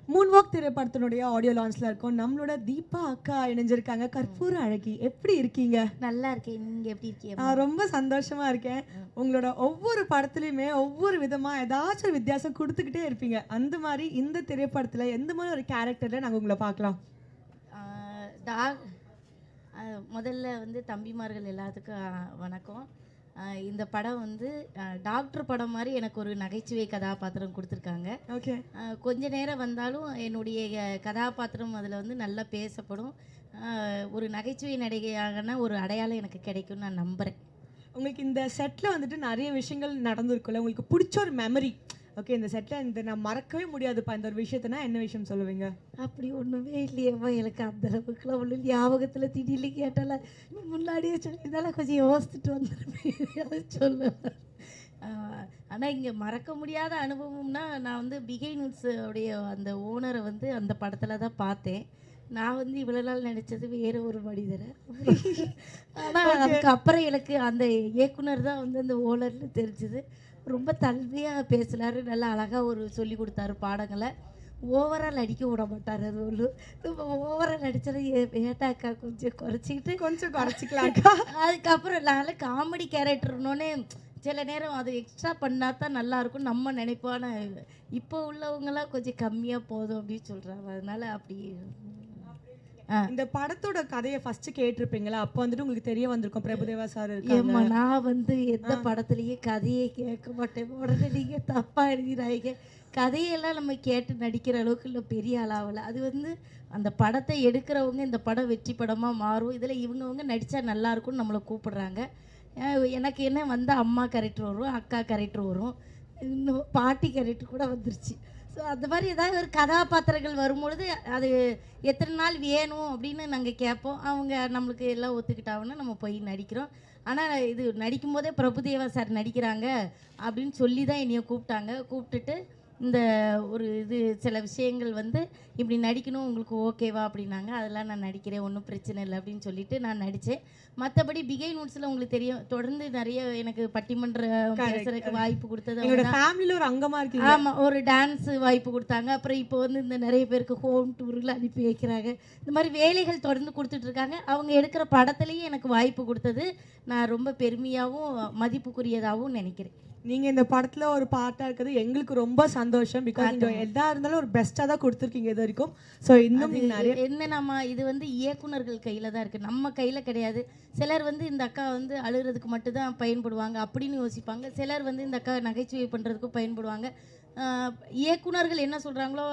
Moon walk திரைப்படத்தினுடைய audio லான்ச்ல இருக்கோம். நம்மளோட தீபா அக்கா இணைஞ்சிருக்காங்க. கற்பூர அழகி எப்படி இருக்கீங்க? நல்லா இருக்கேன். நீங்க எப்படி இருக்கீங்க? நான் ரொம்ப சந்தோஷமா இருக்கேன். உங்களோட ஒவ்வொரு படத்துலயுமே ஒவ்வொரு விதமா ஏதாச்சும் ஒரு வித்தியாசம் குடுத்துக்கிட்டே இருப்பீங்க. அந்த மாரி இந்த திரைப்படத்துல எந்த மாரி ஒரு கேரக்டர்ல நாங்க உங்கள பார்க்கலாம்? டாக் முதல்ல வந்து தம்பிமார்கள் எல்லாத்துக்கும் வணக்கம். இந்த படம் வந்து டாக்டர் படம் மாதிரி எனக்கு ஒரு நகைச்சுவை கதாபாத்திரம் கொடுத்துருக்காங்க. ஓகே. கொஞ்ச நேரம் வந்தாலும் என்னுடைய கதாபாத்திரம் அதில் வந்து நல்லா பேசப்படும். ஒரு நகைச்சுவை நடிகையாகனா ஒரு அடையாளம் எனக்கு கிடைக்கும்னு நான் நம்புகிறேன். உங்களுக்கு இந்த செட்ல வந்துட்டு நெறைய விஷயங்கள் நடந்திருக்கும்ல. உங்களுக்கு புடிச்ச ஒரு மெமரி, ஓகே இந்த செட்ல இந்த நான் மறக்கவே முடியாதுப்பா இந்த ஒரு விஷயத்தனா என்ன விஷயம் சொல்லுவீங்க? அப்படி ஒன்றுமே இல்லையேம்மா, எனக்கு அந்த அளவுக்குலாம் ஒன்றும் ஞாபகத்தில் திடீர்னு கேட்டால முன்னாடியே சொல்லியிருந்தாலும் கொஞ்சம் யோசிச்சுட்டு வந்துருப்பேன் சொல்லுவேன். ஆனால் இங்கே மறக்க முடியாத அனுபவம்னா, நான் வந்து பிகைனூட்ஸ் உடைய அந்த ஓனரை வந்து அந்த படத்தில் தான் பார்த்தேன். நான் வந்து இவ்வளோ நாள் நினச்சது வேறு ஒரு மனிதரை. ஆனால் அதுக்கப்புறம் எனக்கு அந்த இயக்குனர் தான் வந்து அந்த ஓனர்னு தெரிஞ்சுது. ரொம்ப தன்மையாக பேசினார், நல்லா அழகாக ஒரு சொல்லி கொடுத்தாரு பாடங்களை. ஓவரால் நடிக்க விட மாட்டார். அது ஒன்று நம்ம ஓவரால் நடித்தது ஏட்டாக்கா கொஞ்சம் குறைச்சிக்கிட்டு கொஞ்சம் குறைச்சிக்கலாக்கா. அதுக்கப்புறம் நான் காமெடி கேரக்டர்னோடனே சில நேரம் அது எக்ஸ்ட்ரா பண்ணால் தான் நல்லாயிருக்கும் நம்ம நினைப்போம். ஆனால் இப்போ உள்ளவங்களாம் கொஞ்சம் கம்மியாக போதும் அப்படின்னு சொல்கிறாங்க. அதனால அப்படி இந்த படத்தோட கதையை ஃபர்ஸ்ட் கேட்டிருப்பீங்களா? அப்போ வந்துட்டு உங்களுக்கு தெரிய வந்திருக்கும் பிரபுதேவா சார் இருக்காங்க. ஏம்மா, நான் வந்து எந்த படத்துலயே கதையே கேட்க மாட்டேன். உடனே நீங்க தப்பா எழுதிடாதீங்க. கதையெல்லாம் நம்ம கேட்டு நடிக்கிற அளவுக்கு இல்லை, பெரிய ஆளாகல. அது வந்து அந்த படத்தை எடுக்கிறவங்க இந்த படம் வெற்றி படமாக மாறும், இதில் இவங்கவங்க நடித்தா நல்லாயிருக்கும்னு நம்மளை கூப்பிடுறாங்க. எனக்கு என்ன வந்து அம்மா கேரக்டர் வரும், அக்கா கேரக்டர் வரும், இன்னும் பாட்டி கேரக்டர் கூட வந்துருச்சு. ஸோ அந்த மாதிரி ஏதாவது ஒரு கதாபாத்திரங்கள் வரும்பொழுது அது எத்தனை நாள் வேணும் அப்படின்னு நாங்கள் கேட்போம். அவங்க நம்மளுக்கு எல்லாம் ஒத்துக்கிட்டாங்கன்னா நம்ம போய் நடிக்கிறோம். ஆனால் இது நடிக்கும்போதே பிரபுதேவா சார் நடிக்கிறாங்க அப்படின்னு சொல்லி தான் என்னைய கூப்பிட்டாங்க. கூப்பிட்டுட்டு இந்த ஒரு இது சில விஷயங்கள் வந்து இப்படி நடிக்கணும் உங்களுக்கு ஓகேவா அப்படின்னாங்க. அதெல்லாம் நான் நடிக்கிறேன், ஒன்றும் பிரச்சனை இல்லை அப்படின்னு சொல்லிட்டு நான் நடித்தேன். மற்றபடி பிகைனூட்ஸில் உங்களுக்கு தெரியும், தொடர்ந்து நிறைய எனக்கு பட்டிமன்றம் பேசுறதுக்கு வாய்ப்பு கொடுத்தது. எங்களோட ஃபேமிலியில் ஒரு அங்கமாக இருக்கீங்க. ஆமாம், ஒரு டான்ஸ் வாய்ப்பு கொடுத்தாங்க. அப்புறம் இப்போ வந்து இந்த நிறைய பேருக்கு ஹோம் டூரில் அனுப்பி வைக்கிறாங்க. இந்த மாதிரி வேலைகள் தொடர்ந்து கொடுத்துட்ருக்காங்க. அவங்க எடுக்கிற படத்துலேயும் எனக்கு வாய்ப்பு கொடுத்தது நான் ரொம்ப பெருமையாகவும் மதிப்புக்குரியதாகவும் நினைக்கிறேன். நீங்க இந்த படத்துல ஒரு பார்ட்டா இருக்கிறது எங்களுக்கு ரொம்ப சந்தோஷம். பிகாஸ் நீங்க எதா இருந்தாலும் ஒரு பெஸ்டா தான் கொடுத்துருக்கீங்க இது வரைக்கும். ஸோ இன்னும் நிறைய என்னன்னா இது வந்து இயக்குனர்கள் கையில தான் இருக்கு, நம்ம கையில கிடையாது. சிலர் வந்து இந்த அக்கா வந்து அழுகிறதுக்கு மட்டும் தான் பயன்படுவாங்க அப்படின்னு யோசிப்பாங்க. சிலர் வந்து இந்த அக்கா நகைச்சுவை பண்றதுக்கும் பயன்படுவாங்க. இயக்குனர்கள் என்ன சொல்றாங்களோ